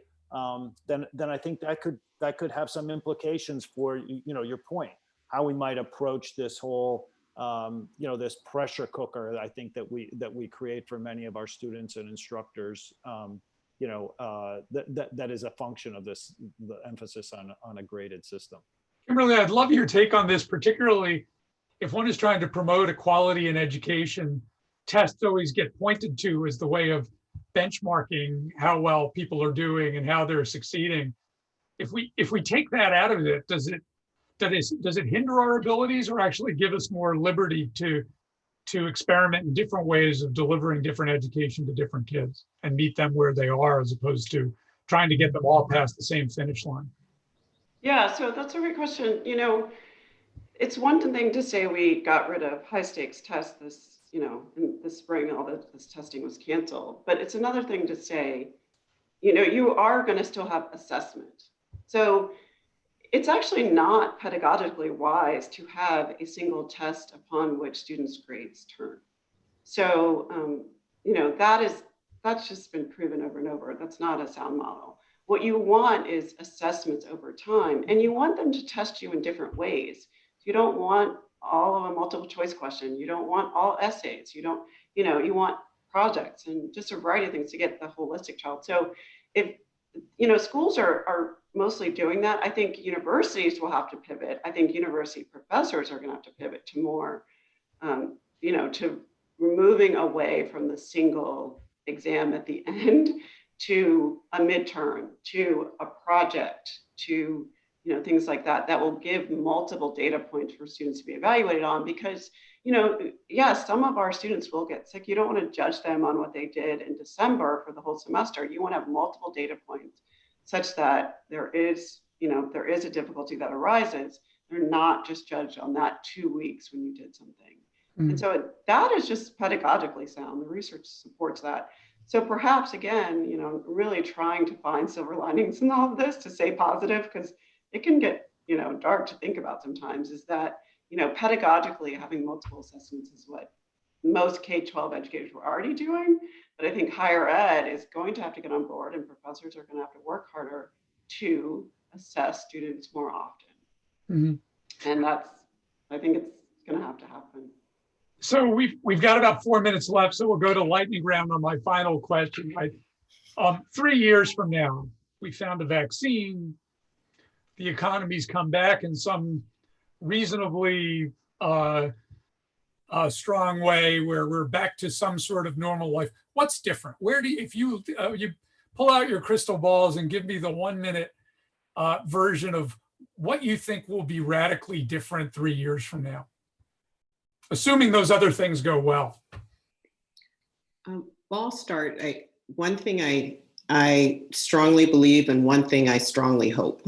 then I think that could have some implications for your point, how we might approach this whole this pressure cooker, I think that we create for many of our students and instructors. That is a function of the emphasis on a graded system. Kimberly, I'd love your take on this, particularly if one is trying to promote equality in education. Tests always get pointed to as the way of benchmarking how well people are doing and how they're succeeding. If we take that out of it, does it hinder our abilities or actually give us more liberty to experiment in different ways of delivering different education to different kids and meet them where they are, as opposed to trying to get them all past the same finish line? Yeah, so that's a great question. It's one thing to say we got rid of high stakes tests in the spring, all this testing was canceled. But it's another thing to say, you are going to still have assessment. So it's actually not pedagogically wise to have a single test upon which students' grades turn. So, that's just been proven over and over. That's not a sound model. What you want is assessments over time, and you want them to test you in different ways. You don't want all of a multiple choice question. You don't want all essays. You don't, you want projects and just a variety of things to get the holistic child. So if, schools are mostly doing that, I think universities will have to pivot. I think university professors are going to have to pivot to more, to removing away from the single exam at the end to a midterm, to a project, to things like that, that will give multiple data points for students to be evaluated on. Because, yes, some of our students will get sick. You don't want to judge them on what they did in December for the whole semester. You want to have multiple data points such that there is a difficulty that arises. They're not just judged on that 2 weeks when you did something. And so that is just pedagogically sound. The research supports that. So perhaps, again, really trying to find silver linings in all of this to stay positive, because it can get, dark to think about sometimes, is that, pedagogically having multiple assessments is what most K-12 educators were already doing. But I think higher ed is going to have to get on board, and professors are going to have to work harder to assess students more often. And I think it's going to have to happen. So we've got about 4 minutes left, so we'll go to lightning round on my final question. 3 years from now, we found a vaccine, the economy's come back in some reasonably strong way where we're back to some sort of normal life. What's different? If you pull out your crystal balls and give me the 1 minute version of what you think will be radically different 3 years from now, assuming those other things go well. Well, I'll start. One thing I strongly believe, and one thing I strongly hope.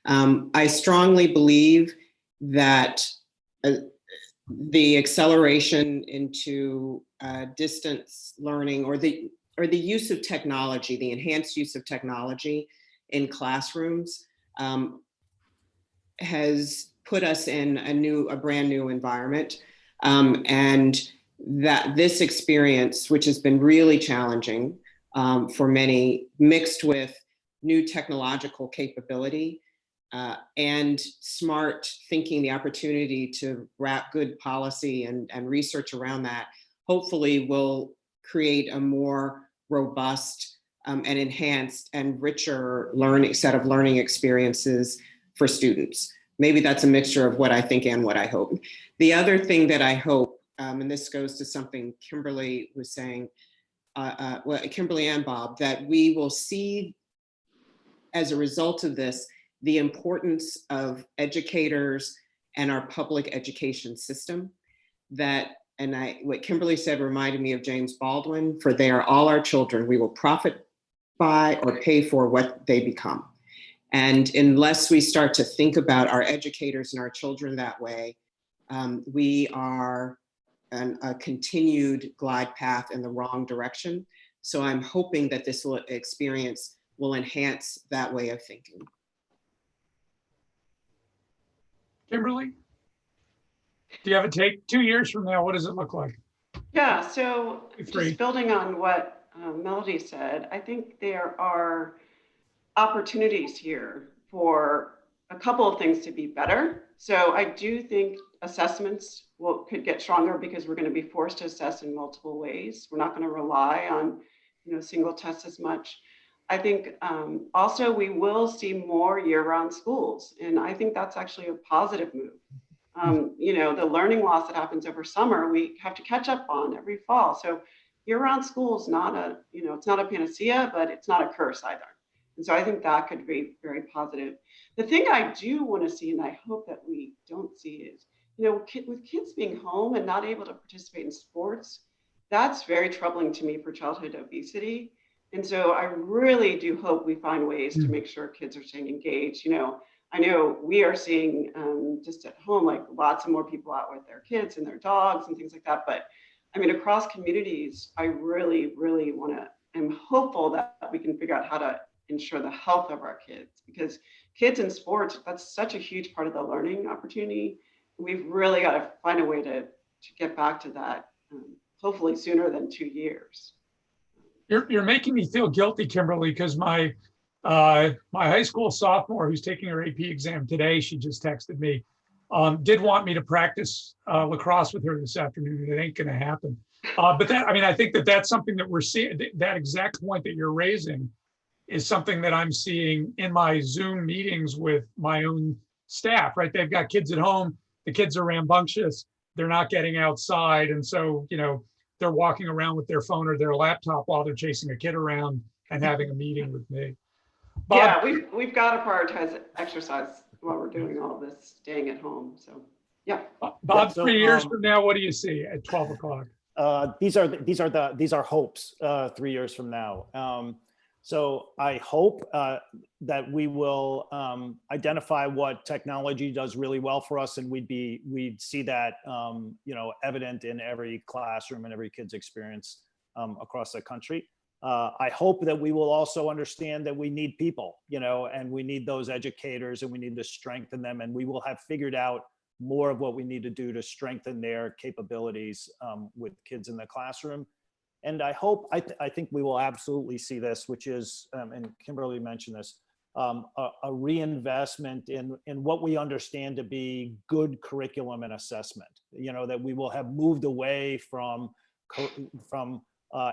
I strongly believe that the acceleration into distance learning, or the use of technology, the enhanced use of technology in classrooms, has put us in a brand new environment. And that this experience, which has been really challenging for many, mixed with new technological capability and smart thinking, the opportunity to wrap good policy and research around that, hopefully will create a more robust and enhanced and richer set of learning experiences for students. Maybe that's a mixture of what I think and what I hope. The other thing that I hope, and this goes to something Kimberly was saying, Kimberly and Bob, that we will see as a result of this, the importance of educators and our public education system. What Kimberly said reminded me of James Baldwin, for they are all our children. We will profit by or pay for what they become. And unless we start to think about our educators and our children that way, we are on a continued glide path in the wrong direction. So I'm hoping that this experience will enhance that way of thinking. Kimberly, do you have a take? 2 years from now, what does it look like? Yeah, so just building on what Melody said, I think there are opportunities here for a couple of things to be better. So I do think assessments could get stronger, because we're going to be forced to assess in multiple ways. We're not going to rely on single tests as much. I think also we will see more year-round schools, and I think that's actually a positive move. The learning loss that happens over summer, we have to catch up on every fall. So year-round school is not a, it's not a panacea, but it's not a curse either. And so I think that could be very positive. The thing I do want to see, and I hope that we don't see, is, with kids being home and not able to participate in sports, that's very troubling to me for childhood obesity. And so I really do hope we find ways to make sure kids are staying engaged. I know we are seeing just at home, like lots of more people out with their kids and their dogs and things like that. But I mean, across communities, I really, really I'm hopeful that we can figure out how to ensure the health of our kids, because kids in sports, that's such a huge part of the learning opportunity. We've really got to find a way to get back to that, hopefully sooner than 2 years. You're making me feel guilty, Kimberly, because my high school sophomore who's taking her AP exam today, she just texted me, did want me to practice lacrosse with her this afternoon. It ain't going to happen. But I think that's something that we're seeing. That exact point that you're raising is something that I'm seeing in my Zoom meetings with my own staff, right? They've got kids at home. The kids are rambunctious. They're not getting outside. And so, they're walking around with their phone or their laptop while they're chasing a kid around and having a meeting with me. Bob, yeah, we've got to prioritize exercise while we're doing all this staying at home. So, yeah. Bob, 3 years from now, what do you see at 12 o'clock? These are hopes 3 years from now. So I hope that we will identify what technology does really well for us, and we'd see that evident in every classroom and every kid's experience across the country. I hope that we will also understand that we need people, and we need those educators, and we need to strengthen them, and we will have figured out more of what we need to do to strengthen their capabilities with kids in the classroom. And I hope, I think we will absolutely see this, which is, and Kimberly mentioned this, a reinvestment in what we understand to be good curriculum and assessment. That we will have moved away from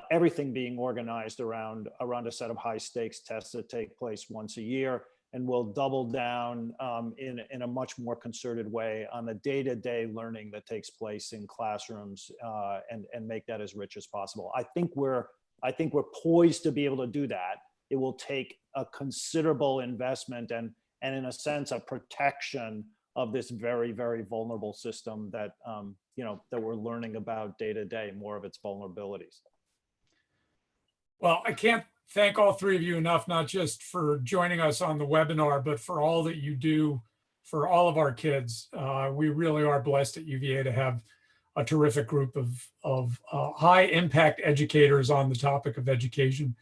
everything being organized around a set of high stakes tests that take place once a year, and we'll double down in a much more concerted way on the day-to-day learning that takes place in classrooms, and make that as rich as possible. I think we're poised to be able to do that. It will take a considerable investment and in a sense a protection of this very, very vulnerable system that that we're learning about day to day, more of its vulnerabilities. Well, I can't thank all three of you enough, not just for joining us on the webinar, but for all that you do for all of our kids. We really are blessed at UVA to have a terrific group of high impact educators on the topic of education.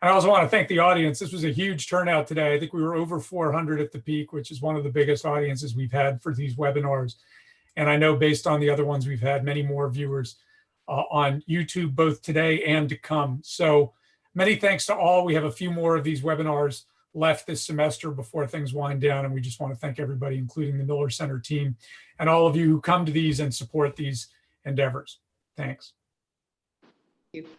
And I also want to thank the audience. This was a huge turnout today. I think we were over 400 at the peak, which is one of the biggest audiences we've had for these webinars. And I know based on the other ones, we've had many more viewers on YouTube, both today and to come. So many thanks to all. We have a few more of these webinars left this semester before things wind down. And we just want to thank everybody, including the Miller Center team and all of you who come to these and support these endeavors. Thanks. Thank you.